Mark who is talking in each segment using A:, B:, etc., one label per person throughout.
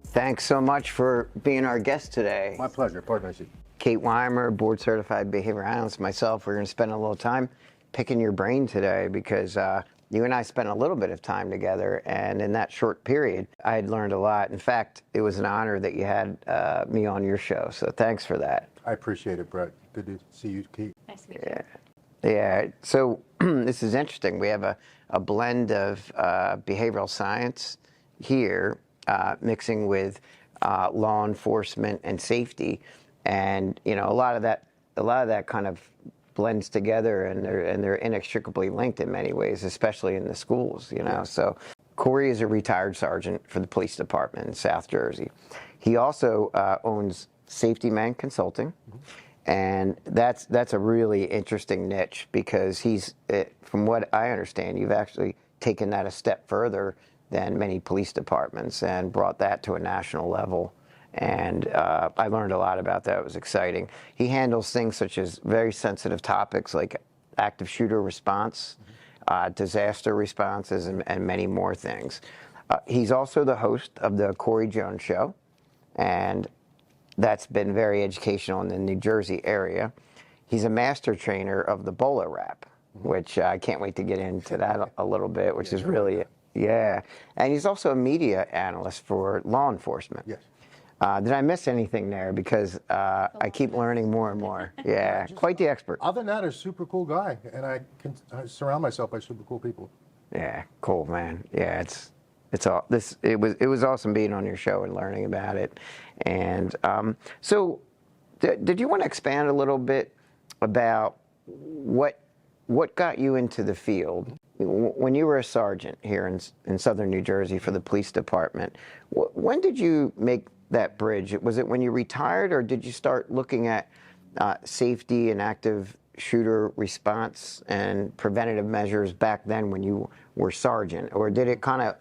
A: Thanks so much for being our guest today.
B: My pleasure. Pardon me.
A: Kate Weimer, board certified behavior analyst, myself, we're going to spend a little time picking your brain today because you and I spent a little bit of time together, and in that short period, I had learned a lot. In fact, it was an honor that you had me on your show, so thanks for that.
B: I appreciate it, Brett. Good to see you, Kate.
C: Nice to meet you.
A: Yeah, so this is interesting. We have a blend of behavioral science here mixing with law enforcement and safety, and you know a lot of that kind of blends together, and they're inextricably linked in many ways, especially in the schools. You know, so Corey is a retired sergeant for the police department in South Jersey. He also owns SafetyMan Consulting. And that's a really interesting niche because from what I understand, you've actually taken that a step further than many police departments and brought that to a national level. And I learned a lot about that. It was exciting. He handles things such as very sensitive topics like active shooter response, disaster responses, and many more things. He's also the host of the Corey Jones Show, and that's been very educational in the New Jersey area. He's a master trainer of the bowler rap, which I can't wait to get into that a little bit, which is really, yeah. And he's also a media analyst for law enforcement.
B: Yes.
A: Did I miss anything there? Because I keep learning more and more. Yeah, quite the expert.
B: Other than that, a super cool guy, and I surround myself by super cool people.
A: Yeah, cool, man. Yeah, it was awesome being on your show and learning about it. And so did you want to expand a little bit about what got you into the field? When you were a sergeant here in southern New Jersey for the police department, when did you make that bridge? Was it when you retired, or did you start looking at safety and active shooter response and preventative measures back then when you were sergeant? Or did it kind of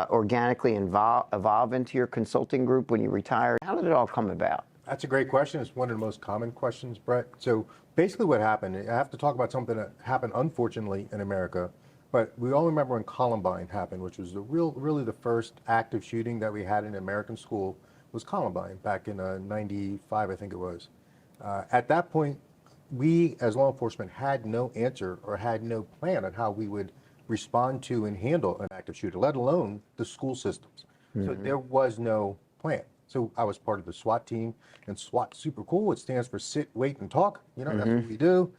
A: organically evolve into your consulting group when you retired? How did it all come about?
B: That's a great question. It's one of the most common questions, Brett. So basically what happened, I have to talk about something that happened unfortunately in America, but we all remember when Columbine happened, which was really the first active shooting that we had in an American school, was Columbine back in 95, I think it was. At that point, we as law enforcement had no answer or had no plan on how we would respond to and handle an active shooter, let alone the school systems. So there was no plan. So I was part of the SWAT team, and SWAT, super cool. It stands for sit, wait, and talk. You know, that's what we do.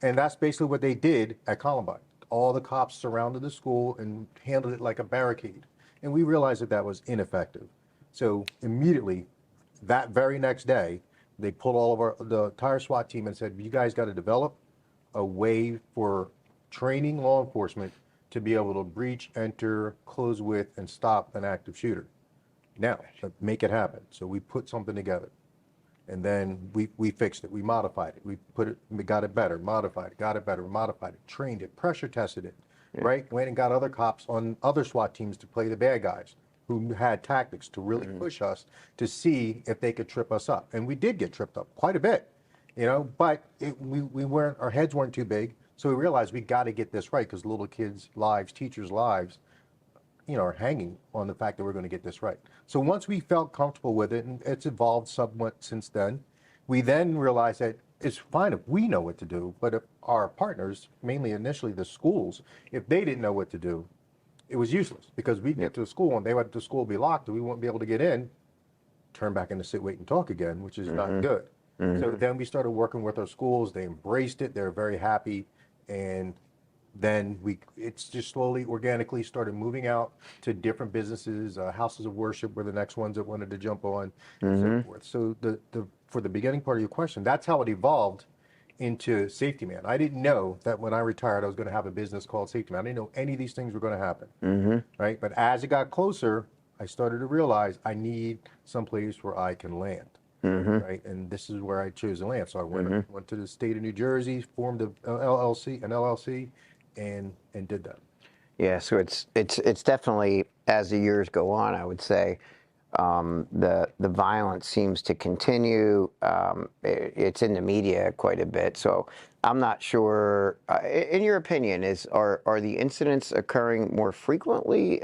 B: And that's basically what they did at Columbine. All the cops surrounded the school and handled it like a barricade. And we realized that that was ineffective. So immediately, that very next day, they pulled all of the entire SWAT team and said, you guys got to develop a way for training law enforcement to be able to breach, enter, close with, and stop an active shooter. Now, make it happen. So we put something together, and then we fixed it. We modified it. We got it better, modified it, got it better, modified it, trained it, pressure tested it, right? Went and got other cops on other SWAT teams to play the bad guys who had tactics to really push us to see if they could trip us up. And we did get tripped up quite a bit, you know, but we weren't, our heads weren't too big. So we realized we got to get this right because little kids' lives, teachers' lives, you know, are hanging on the fact that we're going to get this right. So once we felt comfortable with it, and it's evolved somewhat since then, we then realized that it's fine if we know what to do, but if our partners, mainly initially the schools, if they didn't know what to do, it was useless because we'd get to a school and they went to school be locked and we wouldn't be able to get in, turn back into sit, wait, and talk again, which is not good. So then we started working with our schools. They embraced it. They were very happy. And then it's just slowly, organically started moving out to different businesses. Houses of worship were the next ones that wanted to jump on, and so forth. So for the beginning part of your question, that's how it evolved into SafetyMan. I didn't know that when I retired, I was going to have a business called SafetyMan. I didn't know any of these things were going to happen, right? But as it got closer, I started to realize I need some place where I can land. Right, and this is where I chose to land. So I went to the state of New Jersey, formed an LLC, and did that.
A: Yeah, so it's definitely, as the years go on, I would say, the violence seems to continue. It's in the media quite a bit, so I'm not sure. In your opinion, are the incidents occurring more frequently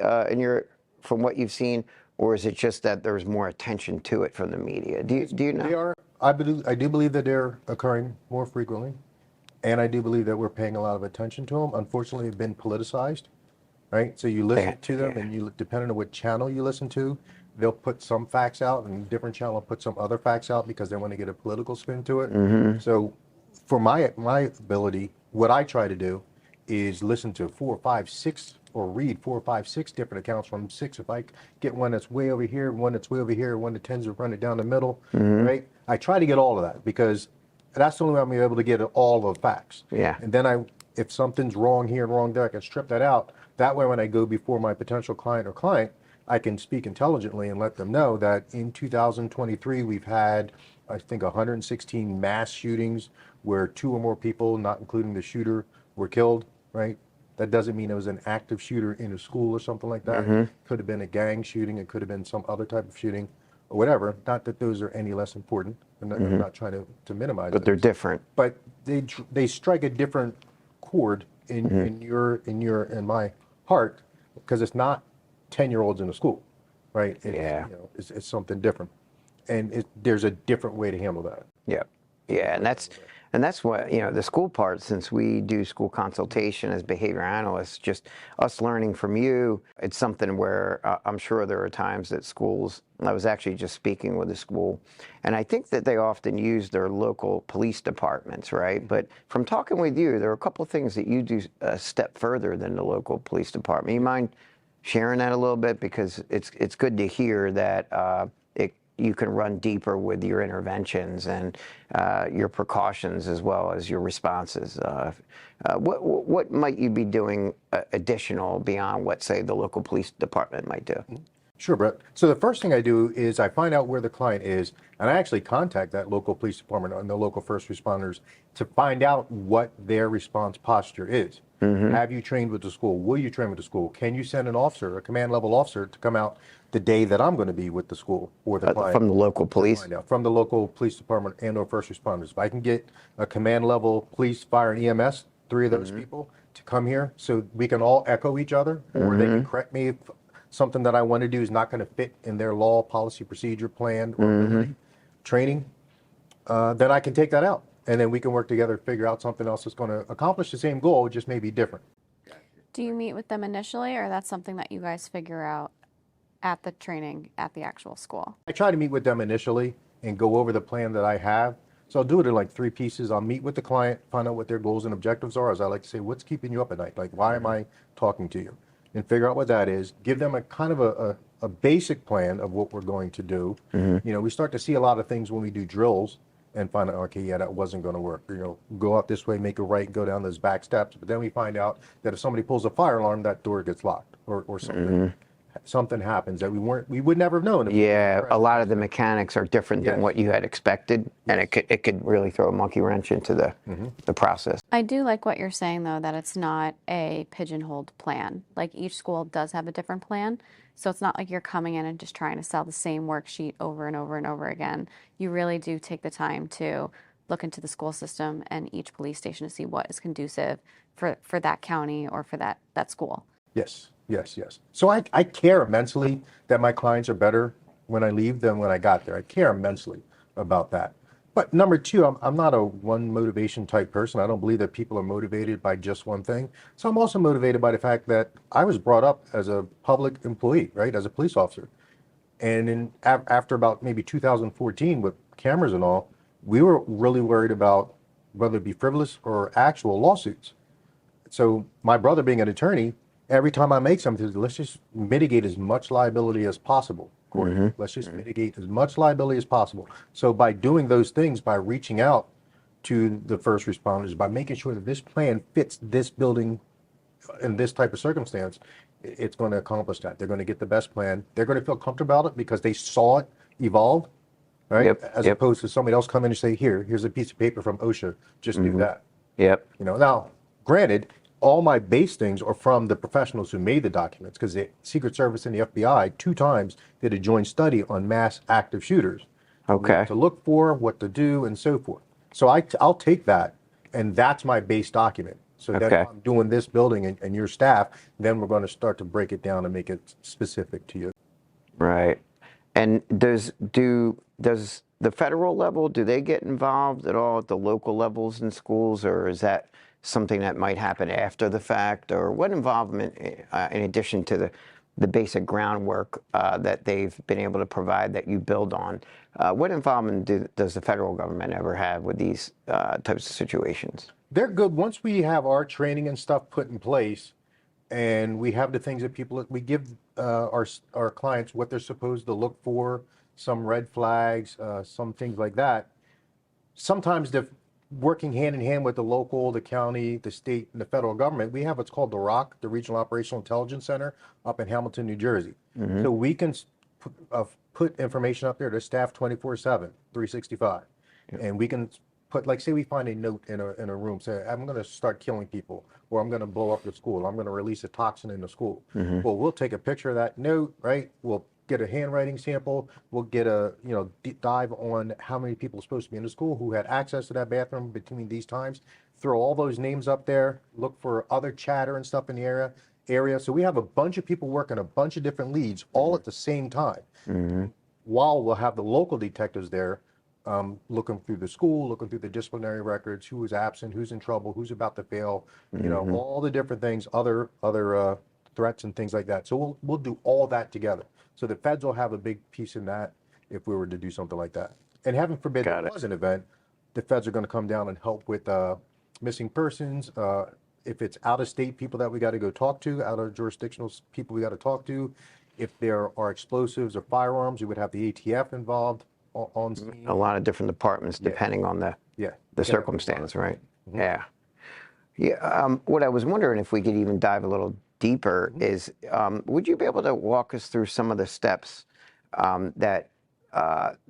A: from what you've seen, or is it just that there's more attention to it from the media? Do you know?
B: They are. I do believe that they're occurring more frequently, and I do believe that we're paying a lot of attention to them. Unfortunately, they've been politicized, right? So you listen to them,
A: Yeah.
B: and depending on what channel you listen to, they'll put some facts out, and a different channel will put some other facts out because they want to get a political spin to it. So, for my ability, what I try to do is listen to 4, 5, 6, or read 4, 5, 6 different accounts from 6. If I get one that's way over here, one that's way over here, one that tends to run it down the middle, right? I try to get all of that because that's the only way I'm able to get all the facts.
A: Yeah.
B: And then if something's wrong here and wrong there, I can strip that out. That way, when I go before my potential client, I can speak intelligently and let them know that in 2023, we've had, I think, 116 mass shootings where 2 or more people, not including the shooter, were killed, right? That doesn't mean it was an active shooter in a school or something like that. Could have been a gang shooting. It could have been some other type of shooting or whatever. Not that those are any less important. I'm not trying to minimize
A: But they're
B: those.
A: different.
B: But they strike a different chord in my heart because it's not 10-year-olds in a school, right?
A: Yeah.
B: It's something different, and there's a different way to handle that.
A: Yeah, yeah, and that's what, the school part, since we do school consultation as behavior analysts, just us learning from you, it's something where I'm sure there are times that schools, I was actually just speaking with a school, and I think that they often use their local police departments, right? But from talking with you, there are a couple of things that you do a step further than the local police department. You mind sharing that a little bit? Because it's good to hear that you can run deeper with your interventions and your precautions as well as your responses. What might you be doing additional beyond what, say, the local police department might do?
B: Sure, Brett. So the first thing I do is I find out where the client is, and I actually contact that local police department and the local first responders to find out what their response posture is. Have you trained with the school? Will you train with the school? Can you send an officer, a command level officer, to come out the day that I'm going to be with the school or the client?
A: From the local police?
B: Find out from the local police department and or first responders. If I can get a command level police, fire, and EMS, 3 of those people, to come here so we can all echo each other, or they can correct me if something that I want to do is not going to fit in their law, policy, procedure, plan, or training, then I can take that out. And then we can work together to figure out something else that's going to accomplish the same goal, just maybe different.
C: Do you meet with them initially, or that's something that you guys figure out at the training at the actual school?
B: I try to meet with them initially and go over the plan that I have. So I'll do it in like 3 pieces. I'll meet with the client, find out what their goals and objectives are. As I like to say, what's keeping you up at night? Like, why am I talking to you? And figure out what that is. Give them a kind of a basic plan of what we're going to do. We start to see a lot of things when we do drills and find out, okay, yeah, that wasn't going to work. Go out this way, make a right, go down those back steps. But then we find out that if somebody pulls a fire alarm, that door gets locked or something. Something happens that we would never have known.
A: Yeah, a lot of the mechanics are different than what you had expected, and it could really throw a monkey wrench into the process.
C: I do like what you're saying, though, that it's not a pigeonholed plan. Like, each school does have a different plan, so it's not like you're coming in and just trying to sell the same worksheet over and over and over again. You really do take the time to look into the school system and each police station to see what is conducive for that county or for that school.
B: Yes. So I care immensely that my clients are better when I leave than when I got there. I care immensely about that. But number 2, I'm not a one motivation type person. I don't believe that people are motivated by just one thing. So I'm also motivated by the fact that I was brought up as a public employee, right, as a police officer. And after about maybe 2014 with cameras and all, we were really worried about whether it be frivolous or actual lawsuits. So my brother being an attorney, every time I make something, let's just mitigate as much liability as possible. Let's just mitigate as much liability as possible. So by doing those things, by reaching out to the first responders, by making sure that this plan fits this building in this type of circumstance, it's going to accomplish that. They're going to get the best plan. They're going to feel comfortable about it because they saw it evolve, right? As opposed to somebody else come in and say, here's a piece of paper from OSHA, just do that.
A: Yep.
B: Now, granted, all my base things are from the professionals who made the documents, because the Secret Service and the FBI 2 times did a joint study on mass active shooters.
A: Okay.
B: What to look for, what to do, and so forth. So I'll take that, and that's my base document. So then
A: Okay.
B: if I'm doing this building and your staff, then we're going to start to break it down and make it specific to you.
A: Right. And does the federal level, do they get involved at all at the local levels in schools, or is that something that might happen after the fact? Or what involvement, in addition to the basic groundwork that they've been able to provide that you build on, what involvement does the federal government ever have with these types of situations?
B: They're good once we have our training and stuff put in place, and we have the things that we give our clients what they're supposed to look for, some red flags, some things like that. Sometimes they're working hand in hand with the local, the county, the state, and the federal government. We have what's called the ROC, the Regional Operational Intelligence Center, up in Hamilton, New Jersey. So we can put information up there to staff 24/7, 365, and we can put, like, say we find a note in a room, say, I'm going to start killing people, or I'm going to blow up the school, I'm going to release a toxin in the school. Well, we'll take a picture of that note, right? We'll get a handwriting sample. We'll get a deep dive on how many people are supposed to be in the school, who had access to that bathroom between these times. Throw all those names up there. Look for other chatter and stuff in the area. So we have a bunch of people working a bunch of different leads all at the same time. While we'll have the local detectives there, looking through the school, looking through the disciplinary records, who is absent, who's in trouble, who's about to fail, all the different things, other threats and things like that. So we'll do all that together. So the feds will have a big piece in that if we were to do something like that. And heaven forbid there was an event, the feds are going to come down and help with missing persons. If it's out-of-state people that we got to go talk to, out-of-jurisdictional people we got to talk to. If there are explosives or firearms, we would have the ATF involved on scene.
A: A lot of different departments depending on the circumstance, right? Yeah. Yeah. What I was wondering, if we could even dive a little deeper, is would you be able to walk us through some of the steps that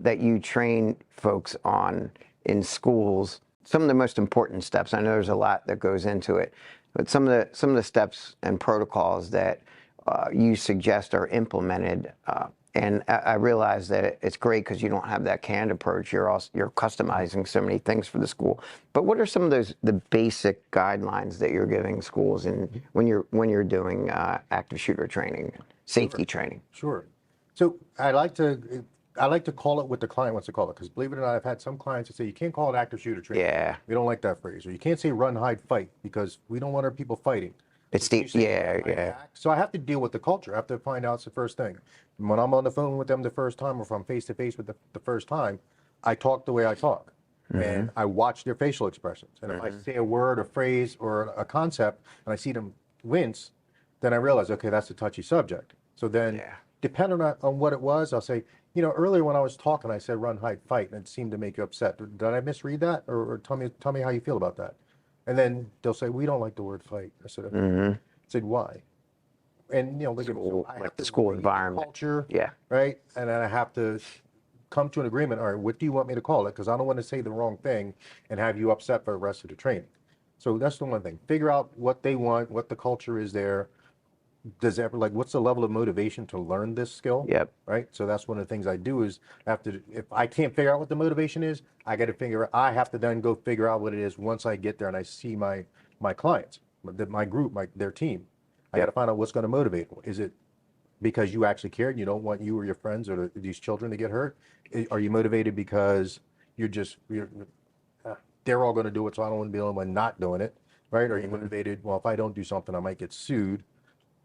A: you train folks on in schools? Some of the most important steps. I know there's a lot that goes into it, but some of the steps and protocols that you suggest are implemented. And I realize that it's great because you don't have that canned approach. You're customizing so many things for the school. But what are some of the basic guidelines that you're giving schools when you're doing active shooter training, safety training?
B: Sure. So I like to call it what the client wants to call it, because believe it or not, I've had some clients that say you can't call it active shooter training.
A: Yeah.
B: We don't like that phrase. Or you can't say run, hide, fight, because we don't want our people fighting.
A: It's
B: So I have to deal with the culture. I have to find out it's the first thing. When I'm on the phone with them the first time, or if I'm face to face with the first time, I talk the way I talk, and I watch their facial expressions. And if I say a word, a phrase, or a concept, and I see them wince, then I realize, okay, that's a touchy subject. So then, depending on what it was, I'll say, earlier when I was talking, I said run, hide, fight, and it seemed to make you upset. Did I misread that, or tell me how you feel about that? And then they'll say, we don't like the word fight. I said, okay. I said, why? And,
A: like the school environment.
B: Culture, right? And then I have to come to an agreement. All right, what do you want me to call it? Because I don't want to say the wrong thing and have you upset for the rest of the training. So that's the one thing. Figure out what they want, what the culture is there. What's the level of motivation to learn this skill?
A: Yep.
B: Right. So that's one of the things I do is if I can't figure out what the motivation is, I have to then go figure out what it is once I get there and I see my clients, my group, their team. I got to find out what's going to motivate them. Is it because you actually care and you don't want you or your friends or these children to get hurt? Are you motivated because they're all going to do it, so I don't want to be the only one not doing it, right? Are you motivated, well, if I don't do something, I might get sued?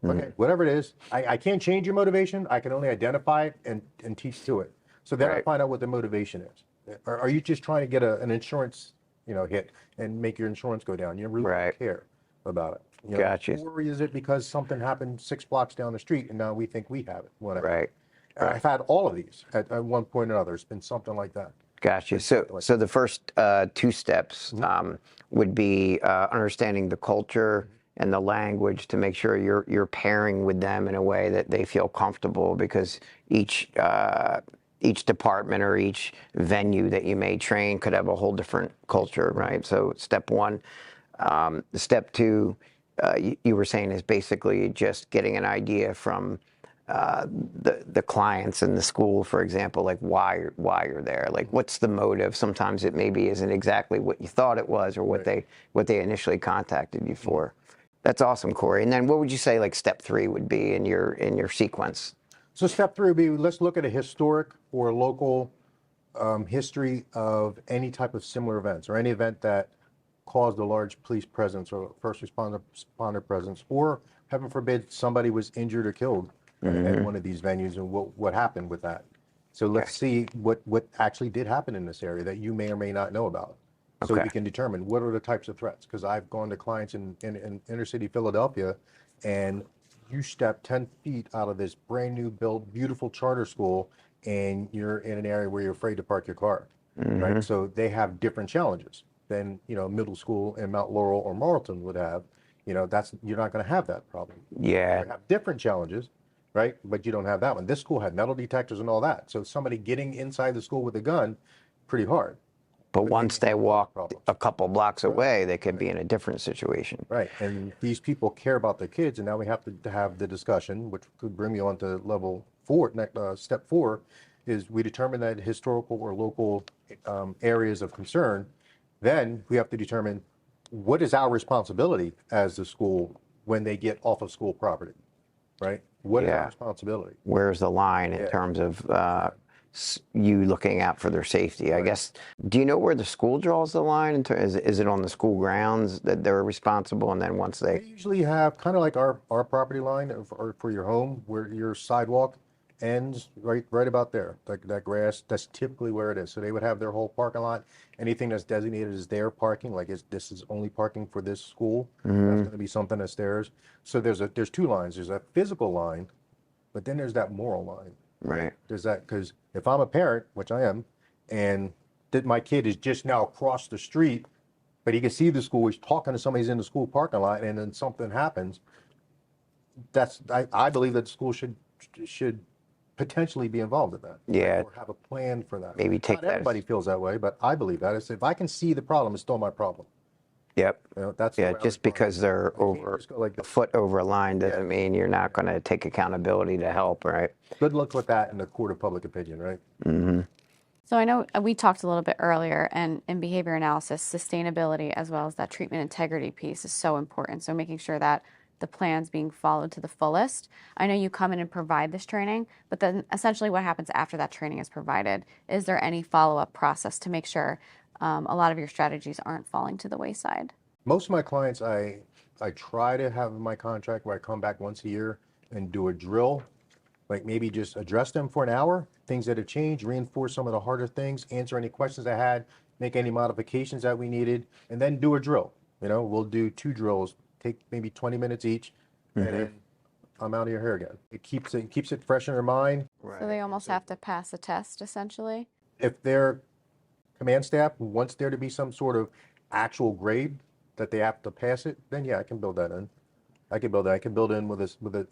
B: Okay, whatever it is, I can't change your motivation. I can only identify it and teach to it. So then I find out what the motivation is. Are you just trying to get an insurance hit and make your insurance go down? You really don't care about it.
A: Gotcha.
B: Or is it because something happened 6 blocks down the street and now we think we have it? Whatever.
A: Right.
B: I've had all of these at one point or another. It's been something like that.
A: Gotcha. So the first 2 steps would be understanding the culture and the language to make sure you're pairing with them in a way that they feel comfortable, because each department or each venue that you may train could have a whole different culture, right? So step 1. Step 2 you were saying is basically just getting an idea from the clients in the school, for example, like why you're there, like what's the motive. Sometimes it maybe isn't exactly what you thought it was or what they initially contacted you for. That's awesome, Corey. And then what would you say like step 3 would be in your sequence?
B: So step 3 would be, let's look at a historic or local history of any type of similar events or any event that caused a large police presence or first responder presence, or heaven forbid, somebody was injured or killed at one of these venues, and what happened with that. So let's see what actually did happen in this area that you may or may not know about. So we can determine what are the types of threats. Because I've gone to clients in inner city Philadelphia, and you step 10 feet out of this brand new built, beautiful charter school, and you're in an area where you're afraid to park your car, right? So they have different challenges than, middle school in Mount Laurel or Marlton would have. You're not going to have that problem.
A: Yeah.
B: You have different challenges, right? But you don't have that one. This school had metal detectors and all that. So somebody getting inside the school with a gun, pretty hard.
A: But once they walk a couple blocks away, they could be in a different situation.
B: Right. And these people care about their kids. And now we have to have the discussion, which could bring me on to level 4. Step 4 is we determine that historical or local areas of concern. Then we have to determine what is our responsibility as the school when they get off of school property, right? What is our responsibility?
A: Where's the line in terms of you looking out for their safety? I guess, do you know where the school draws the line? Is it on the school grounds that they're responsible, and then once
B: They usually have kind of like our property line for your home, where your sidewalk ends right about there, like that grass. That's typically where it is. So they would have their whole parking lot. Anything that's designated as their parking, like this is only parking for this school. That's going to be something that's theirs. So there's 2 lines. There's a physical line, but then there's that moral line.
A: Right.
B: There's that, because if I'm a parent, which I am, and that my kid is just now across the street, but he can see the school, he's talking to somebody who's in the school parking lot, and then something happens, I believe that the school should potentially be involved in that.
A: Yeah.
B: Or have a plan for that.
A: Maybe take
B: Not everybody feels that way, but I believe that. If I can see the problem, it's still my problem.
A: Yep.
B: That's the way I
A: just because they're over a foot over a line doesn't mean you're not going to take accountability to help, right?
B: Good luck with that in the court of public opinion, right?
C: So I know we talked a little bit earlier, and in behavior analysis, sustainability as well as that treatment integrity piece is so important. So making sure that the plan's being followed to the fullest. I know you come in and provide this training, but then essentially what happens after that training is provided? Is there any follow-up process to make sure a lot of your strategies aren't falling to the wayside?
B: Most of my clients, I try to have in my contract where I come back once a year and do a drill, like maybe just address them for an hour, things that have changed, reinforce some of the harder things, answer any questions I had, make any modifications that we needed, and then do a drill. We'll do 2 drills, take maybe 20 minutes each, and then I'm out of your hair again. It keeps it fresh in their mind.
C: So they almost have to pass a test, essentially?
B: If their command staff wants there to be some sort of actual grade that they have to pass it, then yeah, I can build that in. I can build that. I can build in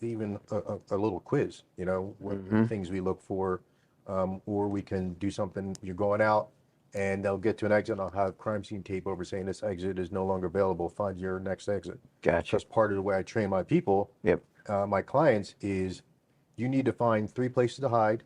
B: even a little quiz, what things we look for, or we can do something. You're going out, and they'll get to an exit, and I'll have crime scene tape over saying this exit is no longer available. Find your next exit.
A: Gotcha.
B: That's part of the way I train my people.
A: Yep.
B: My clients is, you need to find 3 places to hide,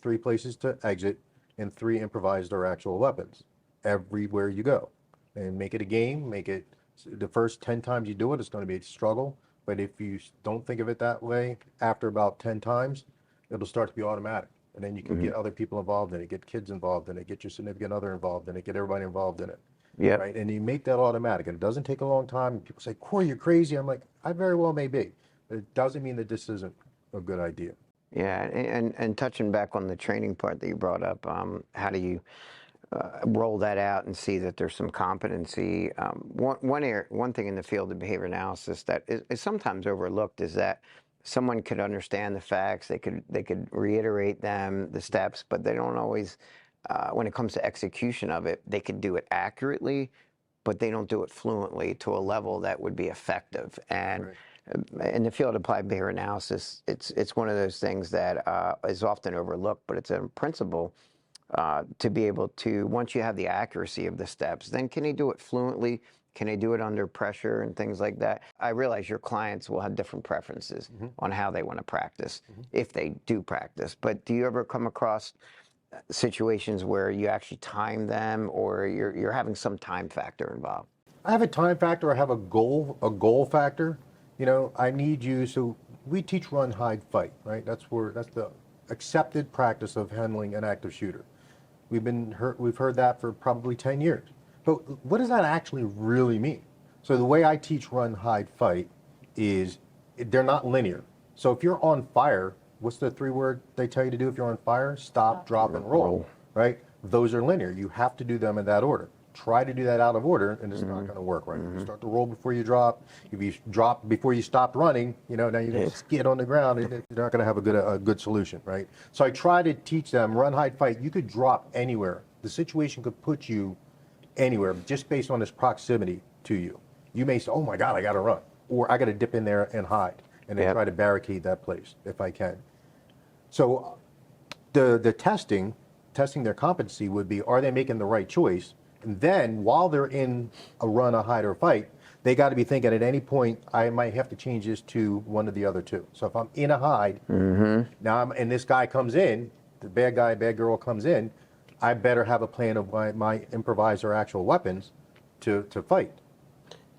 B: 3 places to exit, and 3 improvised or actual weapons everywhere you go. And make it a game. Make it, the first 10 times you do it, it's going to be a struggle. But if you don't think of it that way, after about 10 times, it'll start to be automatic. And then you can get other people involved in it, get kids involved in it, get your significant other involved in it, get everybody involved in it.
A: Yeah.
B: Right. And you make that automatic. And it doesn't take a long time. And people say, Corey, you're crazy. I'm like, I very well may be. But it doesn't mean that this isn't a good idea.
A: Yeah. And touching back on the training part that you brought up, how do you roll that out and see that there's some competency? One thing in the field of behavior analysis that is sometimes overlooked is that someone could understand the facts, they could reiterate the steps, but they don't always, when it comes to execution of it, they could do it accurately, but they don't do it fluently to a level that would be effective. And in the field of applied behavior analysis, it's one of those things that is often overlooked, but it's a principle. To be able to, once you have the accuracy of the steps, then can you do it fluently Can they do it under pressure and things like that? I realize your clients will have different preferences on how they want to practice, if they do practice. But do you ever come across situations where you actually time them, or you're having some time factor involved?
B: I have a time factor. I have a goal factor. You know, I need you. So we teach run, hide, fight, right? That's the accepted practice of handling an active shooter. We've heard that for probably 10 years. But what does that actually really mean? So the way I teach run, hide, fight is they're not linear. So if you're on fire, what's the 3-word they tell you to do if you're on fire? Stop, drop, and roll, right? Those are linear. You have to do them in that order. Try to do that out of order, and it's not going to work, right? You start to roll before you drop. If you drop before you stop running, you know, now you're going to skid on the ground, and you're not going to have a good solution, right? So I try to teach them run, hide, fight. You could drop anywhere. The situation could put you anywhere just based on its proximity to you. You may say, oh my God, I got to run, or I got to dip in there and hide, and then try to barricade that place if I can. So the testing their competency would be, are they making the right choice? And then while they're in a run, a hide, or fight, they got to be thinking at any point, I might have to change this to one of the other two. So if I'm in a hide, now and this guy comes in, the bad guy, bad girl comes in, I better have a plan of my improvised or actual weapons to fight.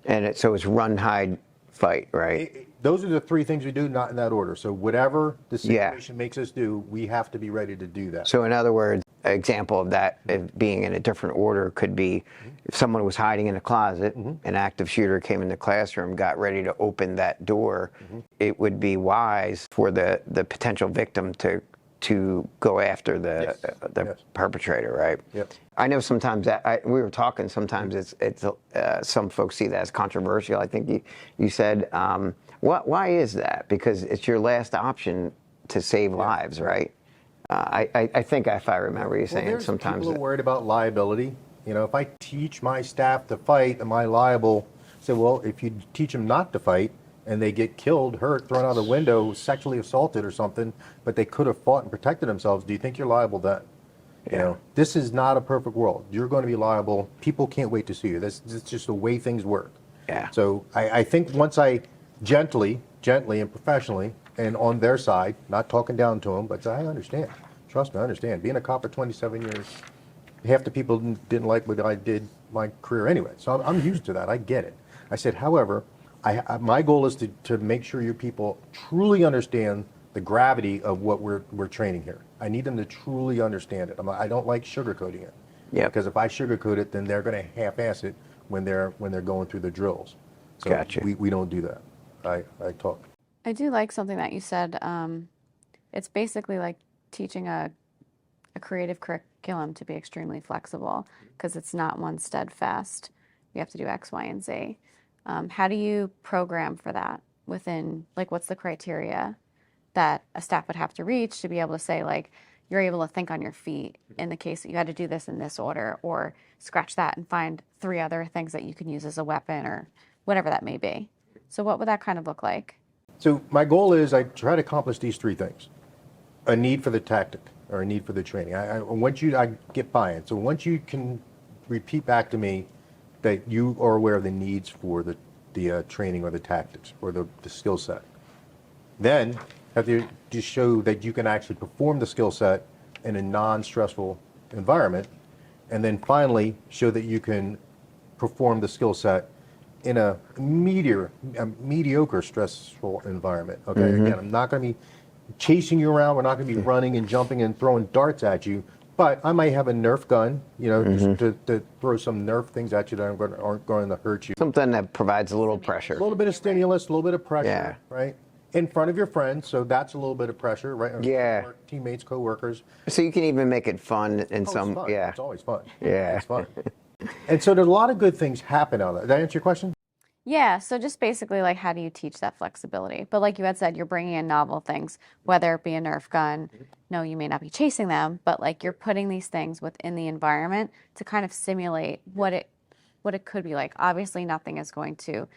A: And so it's run, hide, fight, right?
B: Those are the 3 things we do, not in that order. So whatever the situation makes us do, we have to be ready to do that.
A: So in other words, an example of that being in a different order could be if someone was hiding in a closet, an active shooter came in the classroom, got ready to open that door, it would be wise for the potential victim to go after the perpetrator, right?
B: Yep.
A: I know sometimes that we were talking. Sometimes it's some folks see that as controversial. I think you said, why is that? Because it's your last option to save lives, right? I think if I remember you saying sometimes
B: people are worried about liability. You know, if I teach my staff to fight, am I liable? So, well, if you teach them not to fight, and they get killed, hurt, thrown out a window, sexually assaulted or something, but they could have fought and protected themselves, do you think you're liable then? You know, this is not a perfect world. You're going to be liable. People can't wait to see you. This is just the way things work.
A: Yeah.
B: So I think once I gently and professionally, and on their side, not talking down to them, but I understand. Trust me, I understand. Being a cop for 27 years, half the people didn't like what I did my career anyway. So I'm used to that. I get it. I said, however, my goal is to make sure your people truly understand the gravity of what we're training here. I need them to truly understand it. I don't like sugarcoating it.
A: Yeah.
B: Because if I sugarcoat it, then they're going to half-ass it when they're going through the drills. So
A: Gotcha.
B: we don't do that. I talk.
C: I do like something that you said. It's basically like teaching a creative curriculum to be extremely flexible because it's not one steadfast. We have to do X, Y, and Z. How do you program for that within, like, what's the criteria that a staff would have to reach to be able to say, like, you're able to think on your feet in the case that you had to do this in this order, or scratch that and find 3 other things that you can use as a weapon or whatever that may be. So what would that kind of look like?
B: So my goal is I try to accomplish these 3 things. A need for the tactic or a need for the training. I get buy-in. So once you can repeat back to me that you are aware of the needs for the training or the tactics or the skill set, then have to just show that you can actually perform the skill set in a non-stressful environment, and then finally show that you can perform the skill set in a mediocre stressful environment. Okay, again, I'm not going to be chasing you around. We're not going to be running and jumping and throwing darts at you. But I might have a Nerf gun, you know, just to throw some Nerf things at you that aren't going to hurt you.
A: Something that provides a little pressure.
B: A little bit of stimulus, a little bit of pressure, right? In front of your friends, so that's a little bit of pressure, right?
A: Yeah.
B: Teammates, coworkers.
A: So you can even make it fun in some,
B: It's fun.
A: yeah.
B: It's always fun.
A: Yeah.
B: It's fun. And so there's a lot of good things happen out of that. Did that answer your question?
C: Yeah, so just basically, like, how do you teach that flexibility? But like you had said, you're bringing in novel things, whether it be a Nerf gun. No, you may not be chasing them, but like you're putting these things within the environment to kind of simulate what it could be like. Obviously, nothing is going to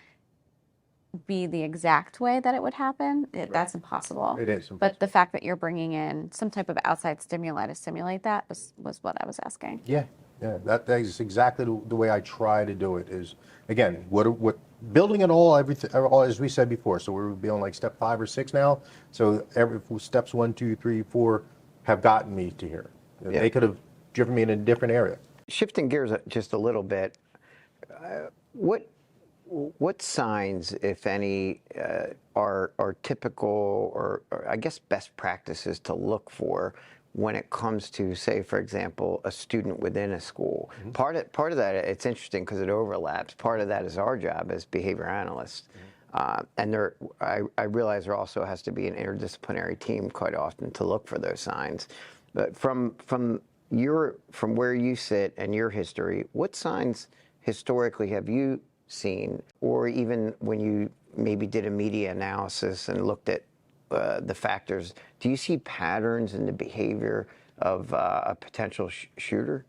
C: be the exact way that it would happen. That's impossible.
B: It is impossible.
C: But the fact that you're bringing in some type of outside stimuli to simulate that was what I was asking.
B: Yeah. Yeah, that is exactly the way I try to do it. Is again, what building it all, everything, all as we said before. So we're be on like step 5 or 6 now. So every steps 1, 2, 3, 4 have gotten me to here.
A: Yeah.
B: They could have driven me in a different area.
A: Shifting gears just a little bit, what signs, if any, are typical or I guess best practices to look for when it comes to, say, for example, a student within a school? Part of that, it's interesting because it overlaps. Part of that is our job as behavior analysts. And I realize there also has to be an interdisciplinary team quite often to look for those signs. But from where you sit and your history, what signs historically have you seen, or even when you maybe did a media analysis and looked at the factors, do you see patterns in the behavior of a potential shooter?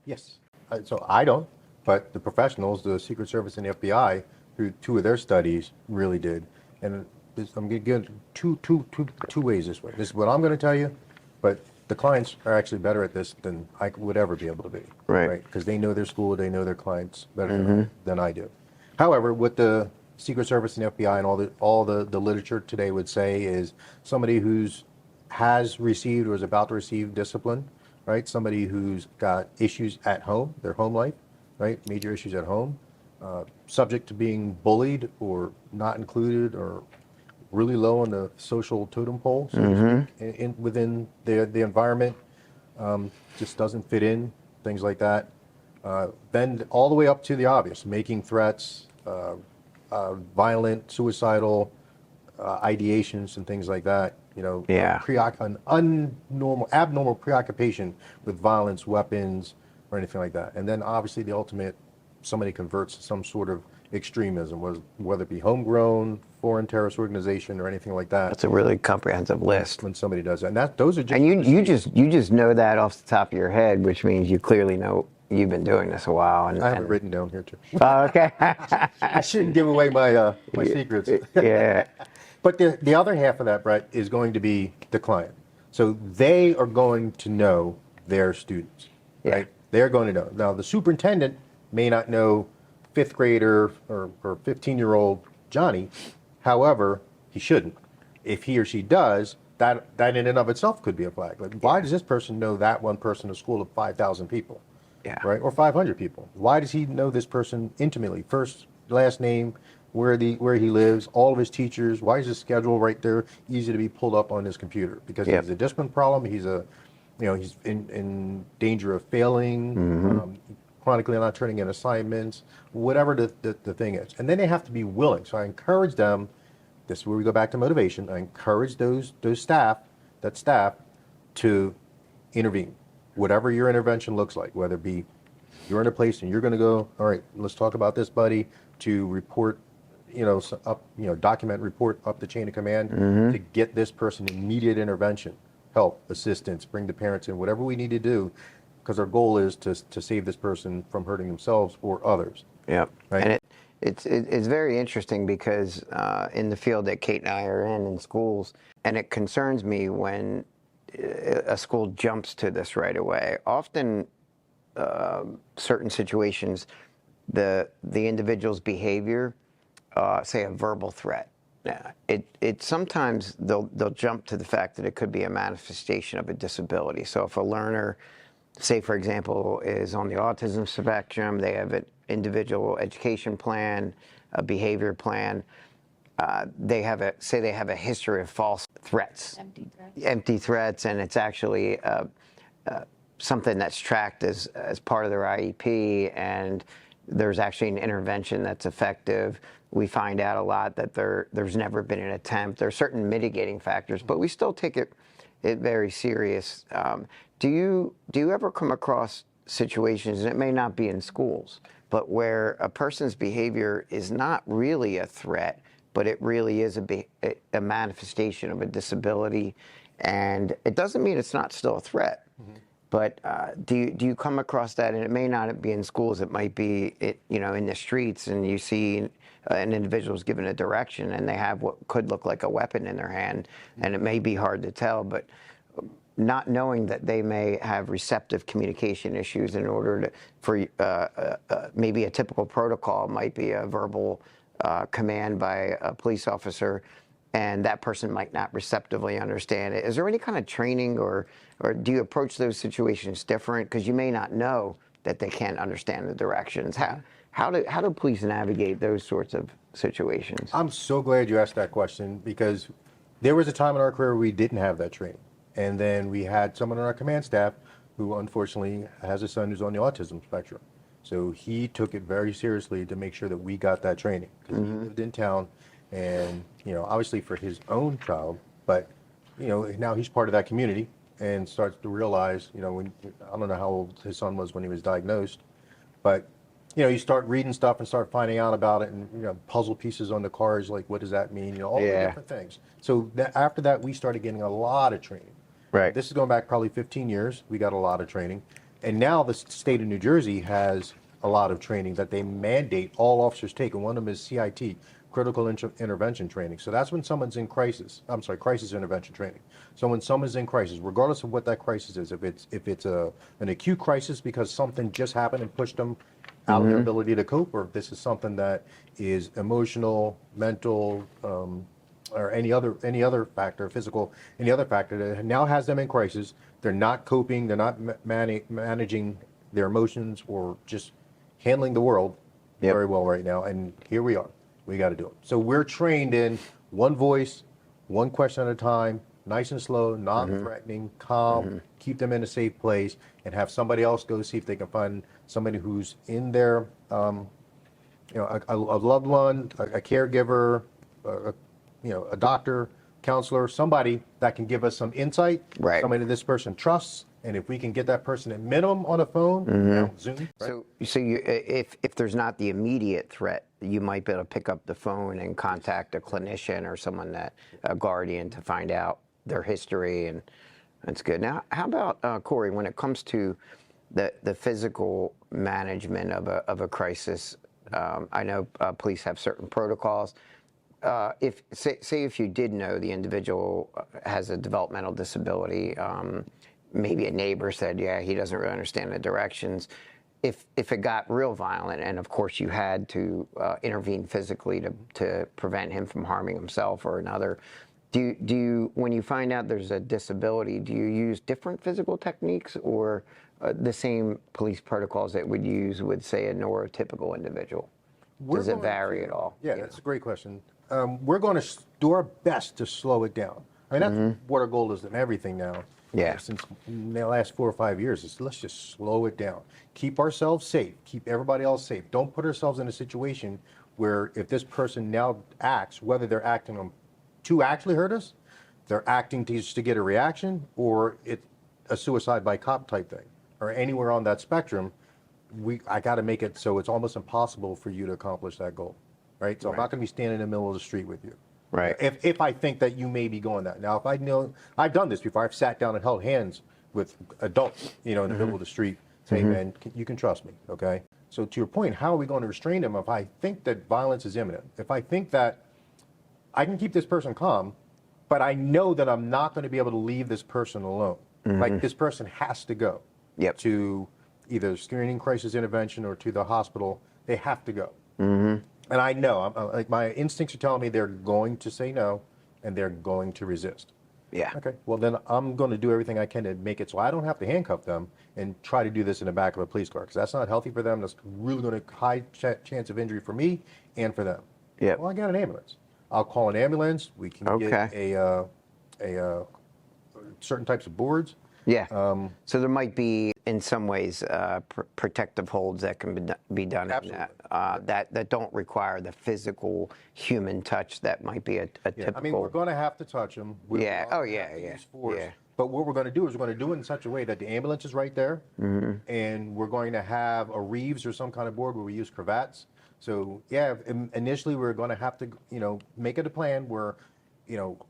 B: Yes. So I don't, but the professionals, the Secret Service and the FBI, through 2 of their studies, really did. And I'm going to give two ways this way. This is what I'm going to tell you, but the clients are actually better at this than I would ever be able to be.
A: Right.
B: Because they know their school, they know their clients better than I do. However, what the Secret Service and FBI and all the literature today would say is somebody who's has received or is about to receive discipline, right? Somebody who's got issues at home, their home life, right? Major issues at home, subject to being bullied or not included or really low on the social totem pole, so to speak, within the environment, just doesn't fit in, things like that. Then all the way up to the obvious, making threats, violent, suicidal ideations and things like that. You know,
A: Yeah.
B: an abnormal preoccupation with violence, weapons, or anything like that. And then obviously the ultimate, somebody converts to some sort of extremism, whether it be homegrown, foreign terrorist organization, or anything like that.
A: That's a really comprehensive list.
B: When somebody does that, and those are just.
A: And you just know that off the top of your head, which means you clearly know you've been doing this a while.
B: I have it written down here too.
A: Oh, okay.
B: I shouldn't give away my my secrets.
A: Yeah.
B: But the other half of that, Brett, is going to be the client. So they are going to know their students, right? They're going to know. Now, the superintendent may not know 5th grader or 15-year-old Johnny. However, he shouldn't. If he or she does, that in and of itself could be a flag. Like, why does this person know that one person in a school of 5,000 people?
A: Yeah.
B: Right? Or 500 people. Why does he know this person intimately? First, last name, where he lives, all of his teachers. Why is his schedule right there easy to be pulled up on his computer? Because he has a discipline problem. He's he's in danger of failing. Chronically not turning in assignments, whatever the thing is. And then they have to be willing. So I encourage them, this is where we go back to motivation, I encourage those staff to intervene. Whatever your intervention looks like, whether it be you're in a place and you're going to go, all right, let's talk about this, buddy, to report, document, report up the chain of command to get this person immediate intervention, help, assistance, bring the parents in, whatever we need to do, because our goal is to save this person from hurting themselves or others.
A: Yeah.
B: Right?
A: And it's very interesting because in the field that Kate and I are in schools, and it concerns me when a school jumps to this right away. Often, certain situations, the individual's behavior, say a verbal threat, it sometimes they'll jump to the fact that it could be a manifestation of a disability. So if a learner, say for example, is on the autism spectrum, they have an individual education plan, a behavior plan, they have a history of false threats, empty threats, and it's actually something that's tracked as part of their IEP, and there's actually an intervention that's effective. We find out a lot that there's never been an attempt. There are certain mitigating factors, but we still take it very serious. Do you ever come across situations, and it may not be in schools, but where a person's behavior is not really a threat, but it really is a manifestation of a disability, and it doesn't mean it's not still a threat. But do you come across that? And it may not be in schools. It might be in the streets, and you see an individual's given a direction, and they have what could look like a weapon in their hand, and it may be hard to tell. But not knowing that they may have receptive communication issues in order to, for maybe a typical protocol might be a verbal command by a police officer, and that person might not receptively understand it. Is there any kind of training, or do you approach those situations different? Because you may not know that they can't understand the directions. How do police navigate those sorts of situations?
B: I'm so glad you asked that question, because there was a time in our career we didn't have that training. And then we had someone on our command staff who unfortunately has a son who's on the autism spectrum. So he took it very seriously to make sure that we got that training, because he lived in town, and, you know, obviously for his own child, but, you know, now he's part of that community and starts to realize, you know, I don't know how old his son was when he was diagnosed, but, you know, you start reading stuff and start finding out about it, and, you know, puzzle pieces on the cars, like, what does that mean? You know, all the different things. So after that, we started getting a lot of training.
A: Right.
B: This is going back probably 15 years. We got a lot of training. And now the state of New Jersey has a lot of training that they mandate all officers take. And one of them is CIT, Critical Intervention Training. So that's when someone's in crisis. I'm sorry, Crisis Intervention Training. So when someone's in crisis, regardless of what that crisis is, if it's an acute crisis because something just happened and pushed them out of their ability to cope, or if this is something that is emotional, mental, or any other factor, physical, any other factor that now has them in crisis. They're not coping, they're not managing their emotions or just handling the world very well right now. And here we are, we got to do it. So we're trained in one voice, one question at a time, nice and slow, non-threatening, calm, keep them in a safe place, and have somebody else go see if they can find somebody who's in there, you know, a loved one, a caregiver, a doctor, counselor, somebody that can give us some insight, somebody that this person trusts, and if we can get that person at minimum on a phone, Zoom. Right?
A: So if there's not the immediate threat, you might be able to pick up the phone and contact a clinician or someone a guardian, to find out their history, and that's good. Now, how about Corey, when it comes to the physical management of a crisis? I know police have certain protocols. If you did know the individual has a developmental disability, maybe a neighbor said, yeah, he doesn't really understand the directions. If it got real violent, and of course you had to intervene physically to prevent him from harming himself or another, do you, when you find out there's a disability, do you use different physical techniques, or the same police protocols that would use with, say, a neurotypical individual? Does it vary at all?
B: Yeah, that's a great question. We're going to do our best to slow it down. I mean, that's what our goal is in everything now.
A: Yeah.
B: Since the last 4 or 5 years, is let's just slow it down. Keep ourselves safe. Keep everybody else safe. Don't put ourselves in a situation where if this person now acts, whether they're acting to actually hurt us, they're acting just to get a reaction, or it's a suicide by cop type thing, or anywhere on that spectrum, I got to make it so it's almost impossible for you to accomplish that goal. Right? So I'm not going to be standing in the middle of the street with you.
A: Right.
B: If I think that you may be going that. Now, if I know, I've done this before. I've sat down and held hands with adults, you know, in the middle of the street, saying, man, you can trust me, okay? So to your point, how are we going to restrain them if I think that violence is imminent? If I think that I can keep this person calm, but I know that I'm not going to be able to leave this person alone. Like, this person has to go to either screening, crisis intervention, or to the hospital. They have to go. And I know, like, my instincts are telling me they're going to say no, and they're going to resist.
A: Yeah.
B: Okay. Well, then I'm going to do everything I can to make it so I don't have to handcuff them and try to do this in the back of a police car, because that's not healthy for them. That's really going to high chance of injury for me and for them.
A: Yeah.
B: Well, I got an ambulance. I'll call an ambulance. We can get a certain types of boards.
A: Yeah. So there might be, in some ways, protective holds that can be done in that don't require the physical human touch that might be a typical.
B: I mean, we're going to have to touch them.
A: Yeah. Oh, yeah.
B: But what we're going to do is we're going to do it in such a way that the ambulance is right there, and we're going to have a Reeves or some kind of board where we use cravats. So yeah, initially we're going to have to, make it a plan where,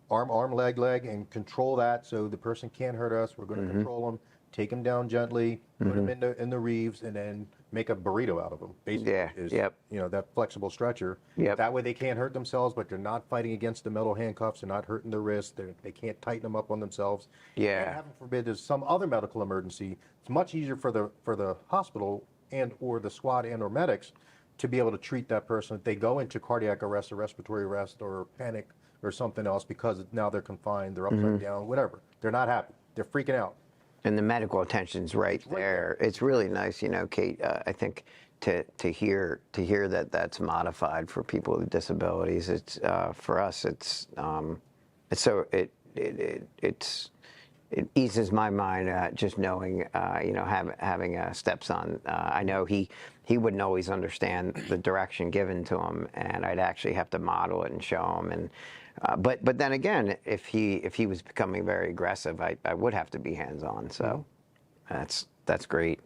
B: arm, leg, and control that so the person can't hurt us. We're going to control them, take them down gently, put them in the reeves, and then make a burrito out of them. Basically,
A: Yeah,
B: is,
A: yep.
B: that flexible stretcher.
A: Yep.
B: That way they can't hurt themselves, but they're not fighting against the metal handcuffs. They're not hurting their wrists. They can't tighten them up on themselves.
A: Yeah.
B: And heaven forbid there's some other medical emergency. It's much easier for the hospital and or the squad and or medics to be able to treat that person if they go into cardiac arrest or respiratory arrest or panic or something else because now they're confined, they're upside down, whatever. They're not happy. They're freaking out.
A: And the medical attention's right there. It's really nice, Kate. I think to hear that that's modified for people with disabilities. It's for us. It eases my mind just knowing, having a stepson. I know he wouldn't always understand the direction given to him, and I'd actually have to model it and show him. And but then again, if he was becoming very aggressive, I would have to be hands-on. So that's great.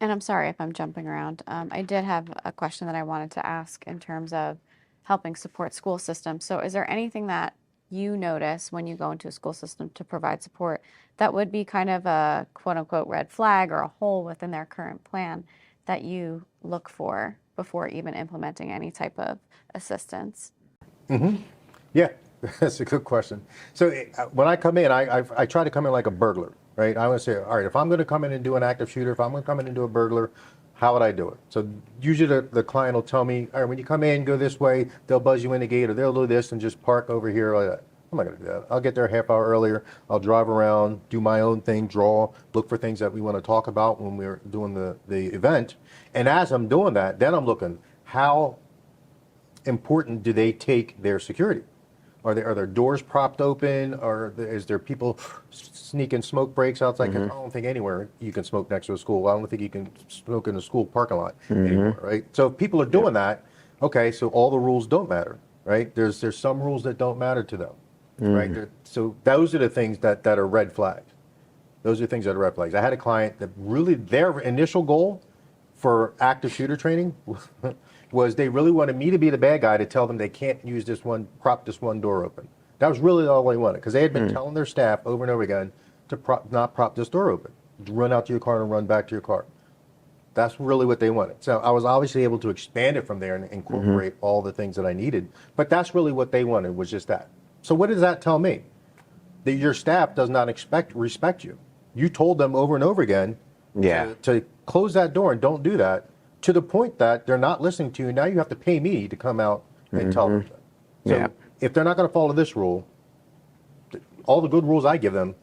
C: And I'm sorry if I'm jumping around. I did have a question that I wanted to ask in terms of helping support school systems. So is there anything that you notice when you go into a school system to provide support that would be kind of a quote-unquote red flag or a hole within their current plan that you look for before even implementing any type of assistance?
B: Yeah, that's a good question. So when I come in, I try to come in like a burglar, right? I want to say, all right, if I'm going to come in and do an active shooter, if I'm going to come in and do a burglar, how would I do it? So usually the client will tell me, all right, when you come in, go this way, they'll buzz you in the gate, or they'll do this and just park over here like that. I'm not going to do that. I'll get there a half hour earlier. I'll drive around, do my own thing, draw, look for things that we want to talk about when we're doing the event. And as I'm doing that, then I'm looking, how important do they take their security? Are there doors propped open? Is there people sneaking smoke breaks outside? 'Cause I don't think anywhere you can smoke next to a school. I don't think you can smoke in a school parking lot anymore, right? So if people are doing that, okay, so all the rules don't matter, right? There's some rules that don't matter to them, right? So those are the things that are red flags. Those are things that are red flags. I had a client that really their initial goal for active shooter training was they really wanted me to be the bad guy to tell them they can't use prop this one door open. That was really all they wanted, because they had been telling their staff over and over again to not prop this door open. Run out to your car and run back to your car. That's really what they wanted. So I was obviously able to expand it from there and incorporate all the things that I needed. But that's really what they wanted, was just that. So what does that tell me? That your staff does not respect you. You told them over and over again to close that door and don't do that, to the point that they're not listening to you. Now you have to pay me to come out and tell them. So if they're not going to follow this rule, all the good rules I give them,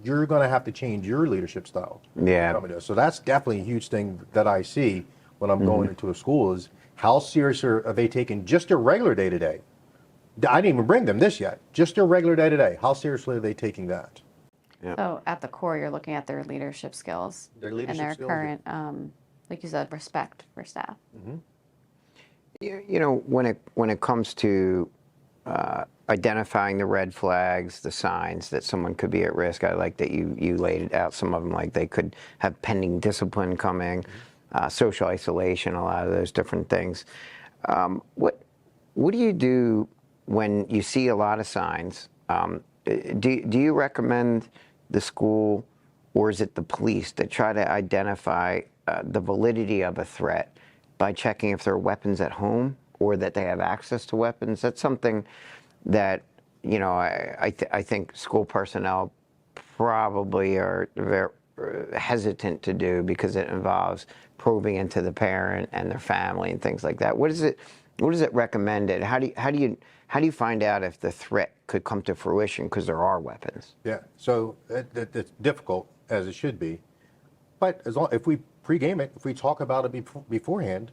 B: you're going to have to change your leadership style.
A: Yeah.
B: So that's definitely a huge thing that I see when I'm going into a school, is how serious are they taking just their regular day-to-day? I didn't even bring them this yet. Just their regular day-to-day. How seriously are they taking that?
A: Yeah.
C: So at the core, you're looking at their leadership skills
B: Their leadership
C: and their
B: skills.
C: current, like you said, respect for staff.
A: When it comes to identifying the red flags, the signs that someone could be at risk, I like that you laid it out. Some of them, like they could have pending discipline coming, social isolation, a lot of those different things. What do you do when you see a lot of signs? Do you recommend the school, or is it the police, that try to identify the validity of a threat by checking if there are weapons at home or that they have access to weapons? That's something that, I think school personnel probably are very hesitant to do, because it involves probing into the parent and their family and things like that. What is it recommended? How do you find out if the threat could come to fruition because there are weapons?
B: Yeah, so it's difficult, as it should be. But if we pregame it, if we talk about it beforehand,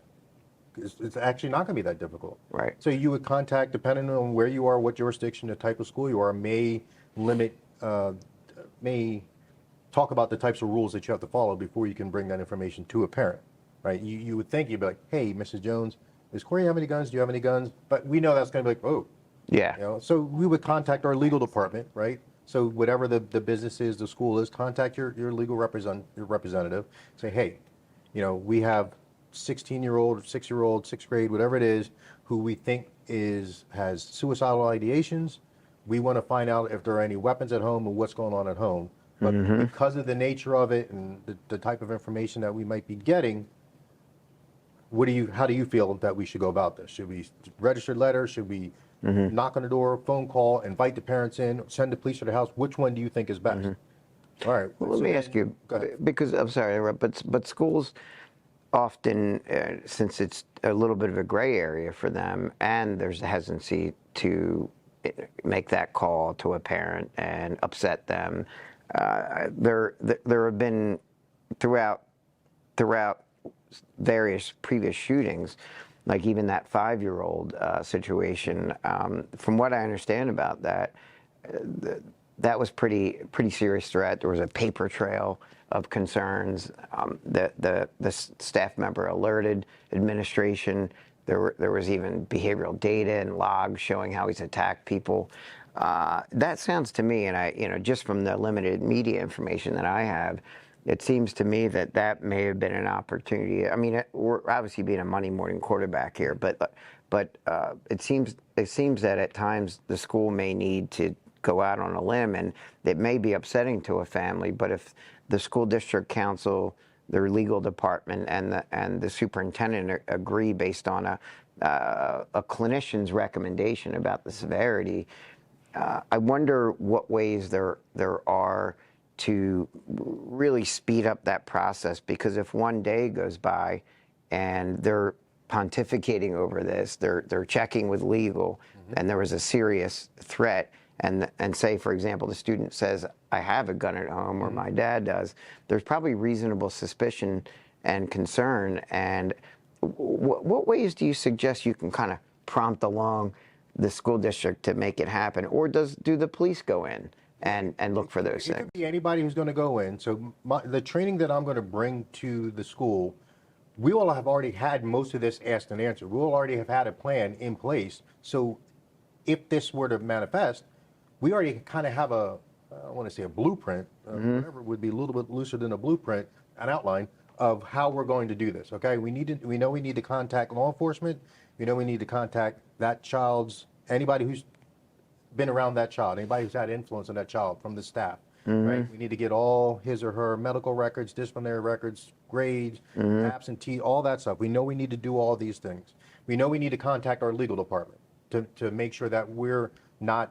B: it's actually not going to be that difficult.
A: Right.
B: So you would contact, depending on where you are, what jurisdiction, the type of school you are, may talk about the types of rules that you have to follow before you can bring that information to a parent, right? You would think, you'd be like, hey, Mrs. Jones, does Corey have any guns? Do you have any guns? But we know that's going to be like, oh.
A: Yeah.
B: So we would contact our legal department, right? So whatever the business is, the school is, contact your legal representative. Say, hey, we have 16-year-old, 6-year-old, 6th grade, whatever it is, who we think has suicidal ideations. We want to find out if there are any weapons at home and what's going on at home. But because of the nature of it and the type of information that we might be getting, how do you feel that we should go about this? Should we register letters? Should we knock on the door, phone call, invite the parents in, send the police to the house? Which one do you think is best? All right.
A: Well, let me ask you, because I'm sorry, to interrupt, but schools often, since it's a little bit of a gray area for them, and there's a hesitancy to make that call to a parent and upset them, there have been throughout various previous shootings, like even that 5-year-old situation. From what I understand about that, that was pretty serious threat. There was a paper trail of concerns. The staff member alerted administration. There was even behavioral data and logs showing how he's attacked people. That sounds to me, and just from the limited media information that I have, it seems to me that may have been an opportunity. I mean, we're obviously being a Monday morning quarterback here, but it seems that at times the school may need to go out on a limb, and it may be upsetting to a family. But if the school district council, their legal department, and the superintendent agree based on a clinician's recommendation about the severity, I wonder what ways there are to really speed up that process. Because if one day goes by and they're pontificating over this, they're checking with legal, and there was a serious threat, and say, for example, the student says, I have a gun at home, or my dad does, there's probably reasonable suspicion and concern. And what ways do you suggest you can kind of prompt along the school district to make it happen? Or do the police go in and look for those things?
B: It could be anybody who's going to go in. So the training that I'm going to bring to the school, we all have already had most of this asked and answered. We all already have had a plan in place. So if this were to manifest, we already kind of have I don't want to say a blueprint, whatever would be a little bit looser than a blueprint, an outline of how we're going to do this. Okay, we know we need to contact law enforcement. We know we need to contact that anybody who's been around that child, anybody who's had influence on that child from the staff. Right? We need to get all his or her medical records, disciplinary records, grades, absentee, all that stuff. We know we need to do all these things. We know we need to contact our legal department to make sure that we're not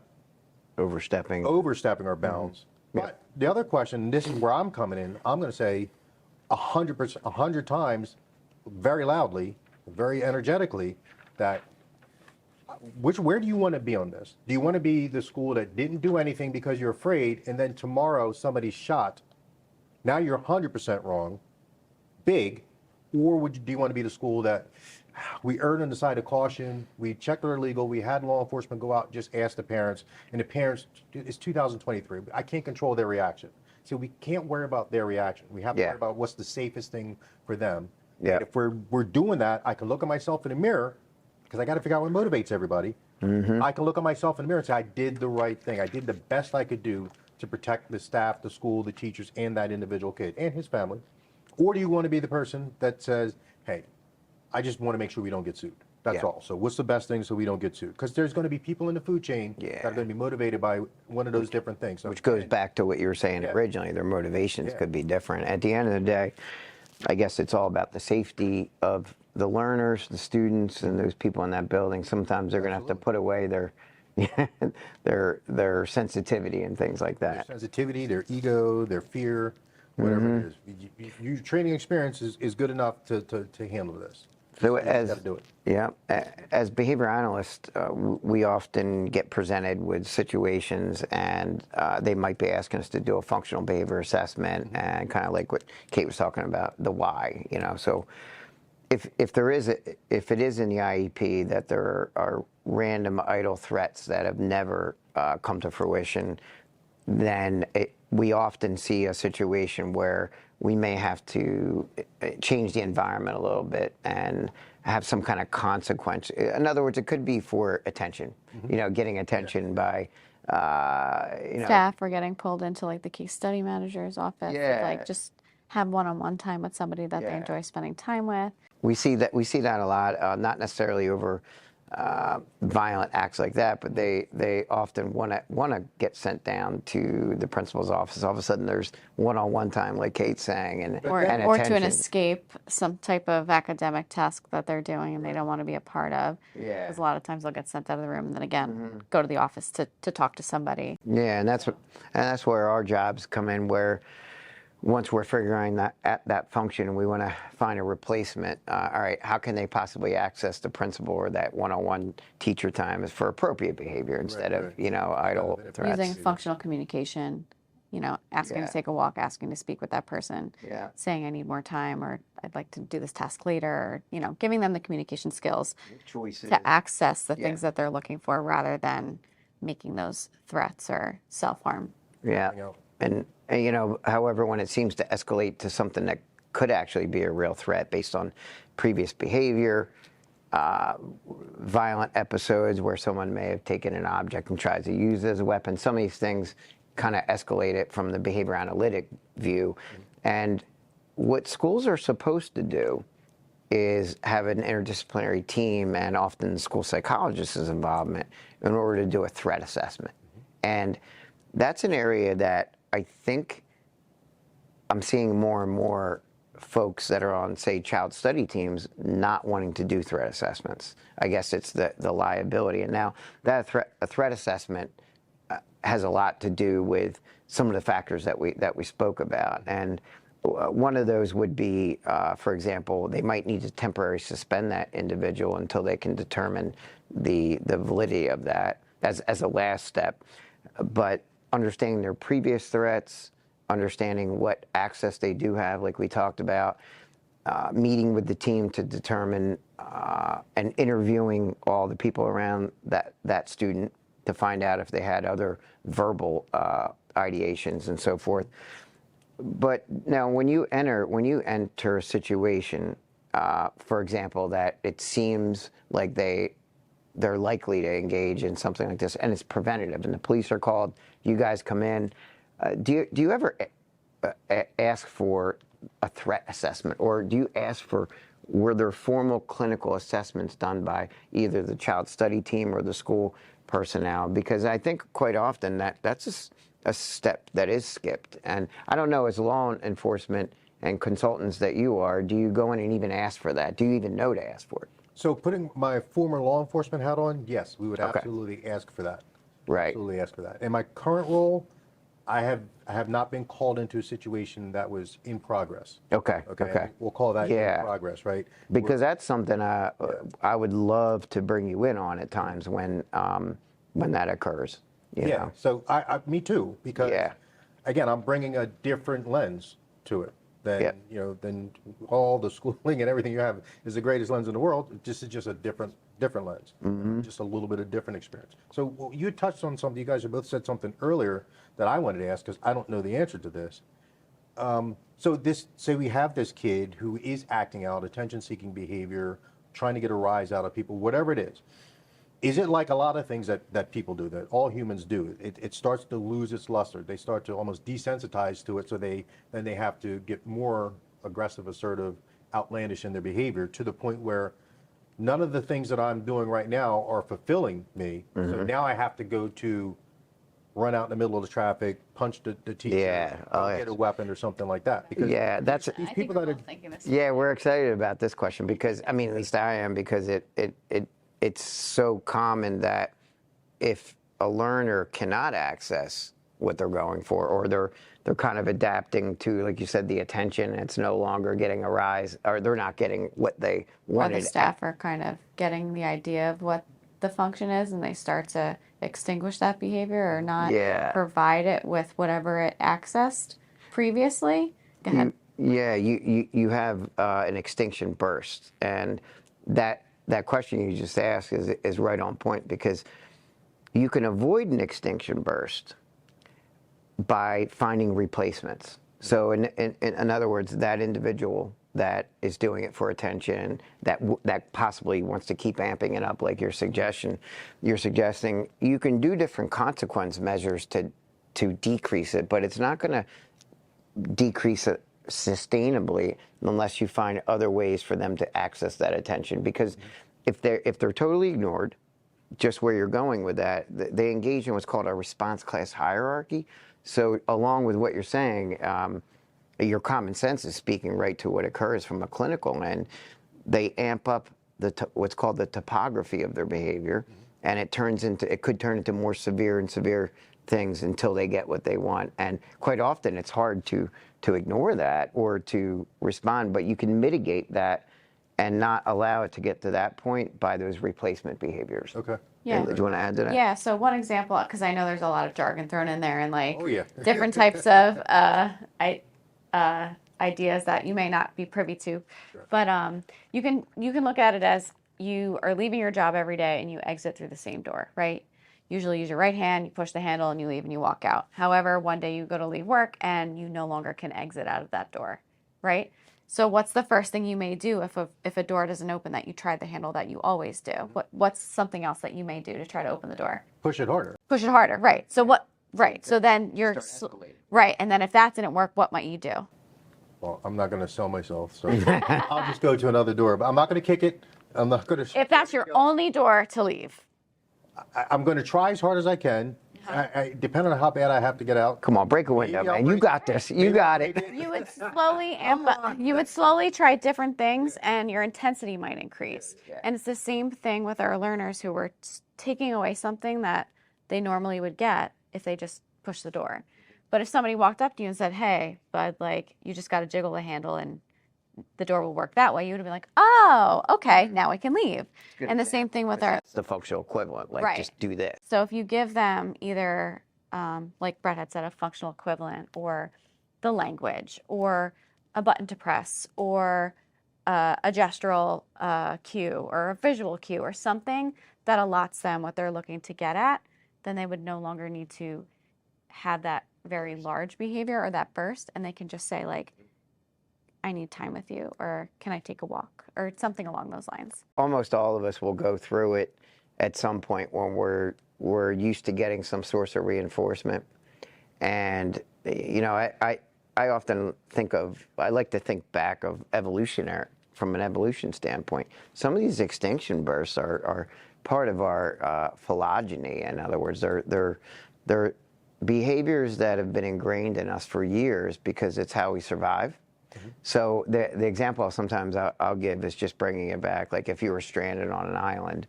A: overstepping
B: our bounds. But the other question, and this is where I'm coming in, I'm going to say 100%, 100 times, very loudly, very energetically, that where do you want to be on this? Do you want to be the school that didn't do anything because you're afraid, and then tomorrow somebody's shot? Now you're 100% wrong, big. Or do you want to be the school that we erred on the side of caution, we checked our legal, we had law enforcement go out and just ask the parents, and the parents, it's 2023, I can't control their reaction. So we can't worry about their reaction. We have to worry about what's the safest thing for them. And if we're doing that, I can look at myself in the mirror, because I got to figure out what motivates everybody. I can look at myself in the mirror and say, I did the right thing. I did the best I could do to protect the staff, the school, the teachers, and that individual kid and his family. Or do you want to be the person that says, hey, I just want to make sure we don't get sued. That's all. So what's the best thing so we don't get sued? Because there's going to be people in the food chain that are going to be motivated by one of those different things. So,
A: which goes back to what you were saying originally. Their motivations could be different. At the end of the day, I guess it's all about the safety of the learners, the students, and those people in that building. Sometimes they're going to have to put away their sensitivity and things like that.
B: Their sensitivity, their ego, their fear, whatever it is. Your training experience is good enough to handle this.
A: So as behavior analysts, we often get presented with situations, and they might be asking us to do a functional behavior assessment, and kind of like what Kate was talking about, the why. So if it is in the IEP that there are random idle threats that have never come to fruition, then we often see a situation where we may have to change the environment a little bit and have some kind of consequence. In other words, it could be for attention, getting attention by,
C: staff are getting pulled into like the case study manager's office. Like just have one-on-one time with somebody that they enjoy spending time with.
A: We see that a lot, not necessarily over violent acts like that, but they often want to get sent down to the principal's office. All of a sudden, there's one-on-one time, like Kate's saying, and
C: Or to an
A: attention.
C: escape some type of academic task that they're doing and they don't want to be a part of.
A: Yeah.
C: Because a lot of times they'll get sent out of the room and then again go to the office to talk to somebody.
A: Yeah, and that's where our jobs come in. Where once we're figuring that function, we want to find a replacement. All right, how can they possibly access the principal or that one-on-one teacher time is for appropriate behavior instead of idle threats.
C: Using functional communication, asking to take a walk, asking to speak with that person, saying I need more time or I'd like to do this task later, or, giving them the communication skills
A: Choices.
C: to access the things that they're looking for rather than making those threats or self-harm.
A: Yeah. And however, when it seems to escalate to something that could actually be a real threat based on previous behavior, violent episodes where someone may have taken an object and tried to use it as a weapon, some of these things kind of escalate it from the behavior analytic view. And what schools are supposed to do is have an interdisciplinary team, and often the school psychologist's involvement, in order to do a threat assessment. And that's an area that I think I'm seeing more and more folks that are on, say, child study teams not wanting to do threat assessments. I guess it's the liability. And now that a threat assessment has a lot to do with some of the factors that we spoke about. And one of those would be, for example, they might need to temporarily suspend that individual until they can determine the validity of that as a last step. But understanding their previous threats, understanding what access they do have, like we talked about, meeting with the team to determine and interviewing all the people around that student to find out if they had other verbal ideations and so forth. But now when you enter a situation, for example, that it seems like they're likely to engage in something like this, and it's preventative, and the police are called, you guys come in, do you ever ask for a threat assessment, or do you ask for, were there formal clinical assessments done by either the child study team or the school personnel? Because I think quite often that's a step that is skipped. And I don't know, as law enforcement and consultants that you are, do you go in and even ask for that? Do you even know to ask for it?
B: So putting my former law enforcement hat on, yes, we would absolutely ask for that.
A: Right.
B: Absolutely ask for that. In my current role, I have not been called into a situation that was in progress.
A: Okay.
B: We'll call that in progress, right?
A: Because that's something I would love to bring you in on at times when that occurs. You know?
B: So me too, because again, I'm bringing a different lens to it than all the schooling and everything you have is the greatest lens in the world. This is just a different lens, just a little bit of different experience. So you touched on something. You guys have both said something earlier that I wanted to ask because I don't know the answer to this. So say we have this kid who is acting out, attention-seeking behavior, trying to get a rise out of people, whatever it is. Is it like a lot of things that people do, that all humans do? It starts to lose its luster. They start to almost desensitize to it, so then they have to get more aggressive, assertive, outlandish in their behavior to the point where none of the things that I'm doing right now are fulfilling me. So now I have to go to run out in the middle of the traffic, punch the teacher, get a weapon or something like that. Because
A: that's
B: these people that are
C: thinking this.
A: Yeah, we're excited about this question because, I mean, at least I am, because it's so common that if a learner cannot access what they're going for, or they're kind of adapting to, like you said, the attention, and it's no longer getting a rise, or they're not getting what they wanted.
C: Or the staff are kind of getting the idea of what the function is, and they start to extinguish that behavior or not provide it with whatever it accessed previously. Go ahead.
A: You have an extinction burst, and that question you just asked is right on point, because you can avoid an extinction burst by finding replacements. So in other words, that individual that is doing it for attention, that possibly wants to keep amping it up, like you're suggesting, you can do different consequence measures to decrease it, but it's not going to decrease it sustainably unless you find other ways for them to access that attention. Because if they're totally ignored, just where you're going with that, they engage in what's called a response class hierarchy. So along with what you're saying, your common sense is speaking right to what occurs from a clinical end. They amp up what's called the topography of their behavior, and it could turn into more severe and severe things until they get what they want. And quite often it's hard to ignore that or to respond, but you can mitigate that and not allow it to get to that point by those replacement behaviors.
B: Okay.
C: Yeah.
A: Do you want to add to that?
C: Yeah, so one example, because I know there's a lot of jargon thrown in there and like
B: Oh, yeah.
C: different types of ideas that you may not be privy to.
B: Sure.
C: But you can look at it as you are leaving your job every day and you exit through the same door, right? Usually use your right hand, you push the handle and you leave and you walk out. However, one day you go to leave work and you no longer can exit out of that door, right? So what's the first thing you may do if a door doesn't open that you tried the handle that you always do? What's something else that you may do to try to open the door?
B: Push it harder.
C: Push it harder, right? So what? Right. So then you're right, and then if that didn't work, what might you do?
B: Well, I'm not going to sell myself, so I'll just go to another door. But I'm not going to kick it. I'm not going to.
C: If that's your only door to leave.
B: I'm going to try as hard as I can. Depending on how bad I have to get out.
A: Come on, break a window,
B: Maybe I'll
A: man. You
B: break-
A: got this. You got it.
C: You would slowly you would slowly try different things and your intensity might increase. And it's the same thing with our learners who were taking away something that they normally would get if they just pushed the door. But if somebody walked up to you and said, "Hey, bud, like you just got to jiggle the handle and the door will work that way," you would have been like, "Oh, okay, now I can leave." And the same thing with our
A: It's the functional equivalent. Like,
C: Right.
A: just do this.
C: So if you give them either, like Brett had said, a functional equivalent or the language or a button to press or a gestural cue or a visual cue or something that allots them what they're looking to get at, then they would no longer need to have that very large behavior or that burst, and they can just say like, "I need time with you," or "Can I take a walk?" or something along those lines.
A: Almost all of us will go through it at some point when we're used to getting some source of reinforcement. And you know, I often I like to think back of from an evolution standpoint. Some of these extinction bursts are part of our phylogeny. In other words, they're behaviors that have been ingrained in us for years because it's how we survive. So the example sometimes I'll give is just bringing it back. Like if you were stranded on an island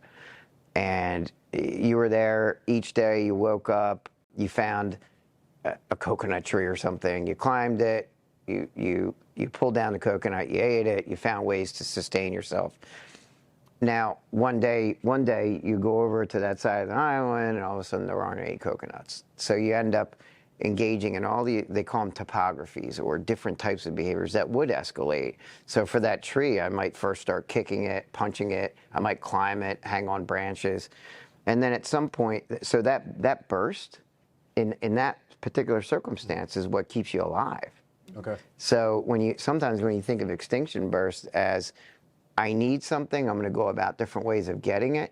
A: and you were there each day, you woke up, you found a coconut tree or something, you climbed it, you pulled down the coconut, you ate it, you found ways to sustain yourself. Now, one day you go over to that side of the island and all of a sudden there aren't any coconuts. So you end up engaging in all they call them topographies or different types of behaviors that would escalate. So for that tree, I might first start kicking it, punching it, I might climb it, hang on branches. And then at some point, so that burst in that particular circumstance is what keeps you alive.
B: Okay.
A: So sometimes when you think of extinction bursts as I need something, I'm going to go about different ways of getting it.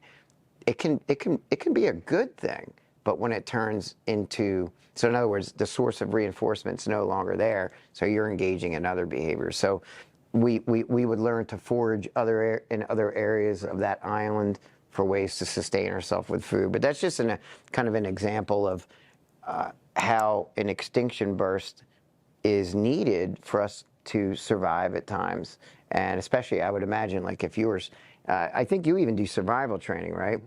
A: It can be a good thing, but when it turns into, so in other words, the source of reinforcement's no longer there, so you're engaging in other behaviors. So we would learn to forage in other areas of that island for ways to sustain ourselves with food. But that's just kind of an example of how an extinction burst is needed for us to survive at times. And especially, I would imagine, like if you were, I think you even do survival training, right?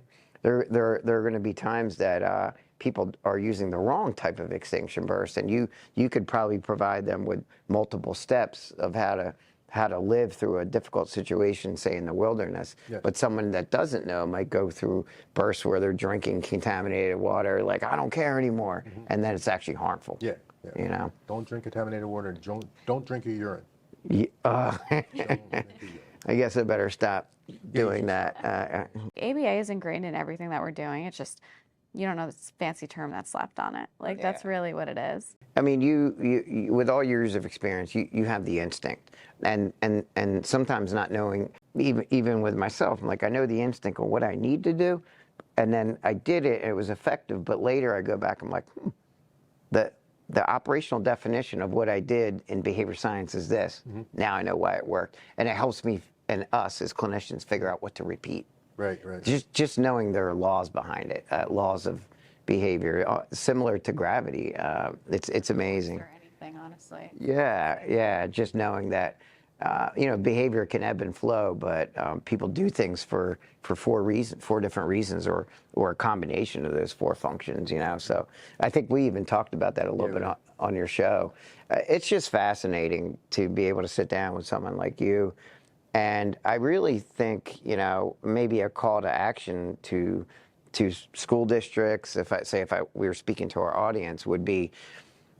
A: There are going to be times that people are using the wrong type of extinction burst, and you could probably provide them with multiple steps of how to live through a difficult situation, say in the wilderness.
B: Yeah.
A: But someone that doesn't know might go through bursts where they're drinking contaminated water, like I don't care anymore, and then it's actually harmful.
B: Yeah.
A: You know.
B: Don't drink contaminated water. Don't drink your urine.
A: I guess I better stop doing that.
C: ABA is ingrained in everything that we're doing. It's just, you don't know this fancy term that's slapped on it. Like, that's really what it is.
A: I mean, you with all years of experience, you have the instinct, and sometimes not knowing, even with myself, I'm like, I know the instinct of what I need to do, and then I did it, and it was effective, but later I go back, I'm like, the operational definition of what I did in behavior science is this. Now I know why it worked, and it helps me and us as clinicians figure out what to repeat.
B: Right, right.
A: Just knowing there are laws behind it, laws of behavior, similar to gravity. It's amazing.
C: Or anything, honestly.
A: Yeah. Just knowing that, behavior can ebb and flow, but people do things for four different reasons, or a combination of those four functions. So I think we even talked about that a little bit on your show. It's just fascinating to be able to sit down with someone like you, and I really think maybe a call to action to school districts, if we were speaking to our audience, would be,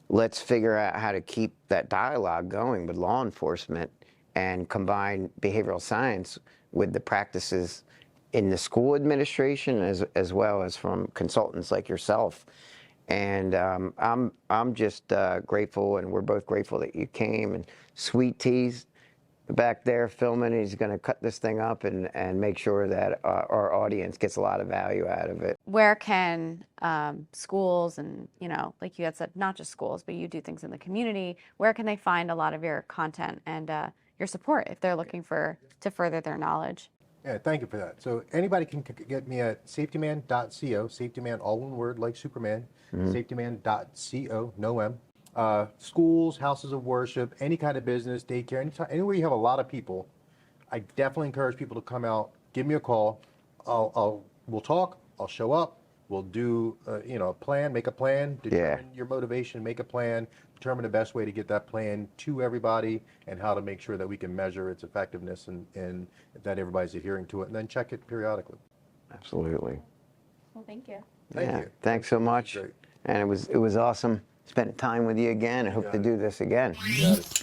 A: let's figure out how to keep that dialogue going with law enforcement and combine behavioral science with the practices in the school administration as well as from consultants like yourself. And I'm just grateful, and we're both grateful that you came. And Sweet Tea's back there filming. He's going to cut this thing up and make sure that our audience gets a lot of value out of it.
C: Where can schools and, like you had said, not just schools, but you do things in the community, where can they find a lot of your content and your support if they're looking to further their knowledge?
B: Yeah, thank you for that. So anybody can get me at safetyman.co, safetyman, all one word like Superman, safetyman.co, no M. Schools, houses of worship, any kind of business, daycare, anywhere you have a lot of people, I definitely encourage people to come out, give me a call. We'll talk, I'll show up, we'll do, a plan, make a plan, determine your motivation, make a plan, determine the best way to get that plan to everybody, and how to make sure that we can measure its effectiveness and that everybody's adhering to it, and then check it periodically.
A: Absolutely.
C: Well, thank you.
B: Thank you.
A: Thanks so much.
B: Great.
A: And it was awesome spending time with you again. I hope to do this again.
B: You got it.